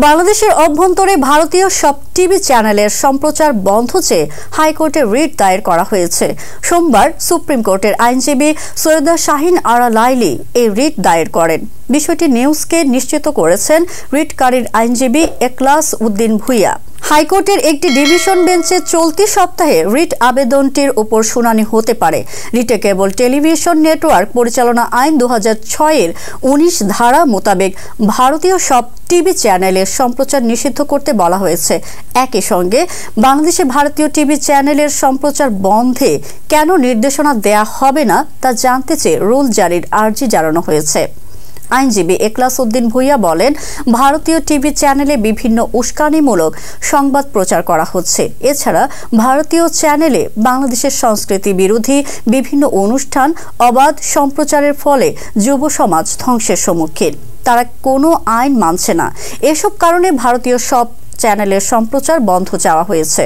বাংলাদেশের অভ্যন্তরে ভারতীয় সব টিভি চ্যানেলের সম্প্রচার বন্ধ চেয়ে হাইকোর্টে রিট দায়ের করা হয়েছে। সোমবার সুপ্রিম কোর্টের আইনজীবী সৈয়দা শাহিন আরা লাইলি এই রিট দায়ের করেন। বিষয়টি নিউজকে নিশ্চিত করেছেন রিটকারীর আইনজীবী এখলাস উদ্দিন ভুইয়া। হাইকোর্টের একটি ডিভিশন বেঞ্চে চলতি সপ্তাহে রিট আবেদনটির উপর শুনানি হতে পারে। রিটে কেবল টেলিভিশন নেটওয়ার্ক পরিচালনা আইন 2006-এর 19 ধারা মোতাবেক ভারতীয় সব টিভি চ্যানেলের সম্প্রচার নিষিদ্ধ করতে বলা হয়েছে। একই সঙ্গে বাংলাদেশে ভারতীয় টিভি চ্যানেলের সম্প্রচার বন্ধে কেন নির্দেশনা দেয়া হবে না তা জানতে চেয়ে রুল জারির আর্জি জানানো হয়েছে। আইনজীবী এখলাস উদ্দিন ভুইয়া বলেন, ভারতীয় টিভি চ্যানেলে বিভিন্ন উস্কানিমূলক সংবাদ প্রচার করা হচ্ছে। এছাড়া ভারতীয় চ্যানেলে বাংলাদেশের সংস্কৃতি বিরোধী বিভিন্ন অনুষ্ঠান অবাধ সম্প্রচারের ফলে যুব সমাজ ধ্বংসের সম্মুখীন। তারা কোনো আইন মানছে না। এসব কারণে ভারতীয় সব চ্যানেলের সম্প্রচার বন্ধ চাওয়া হয়েছে।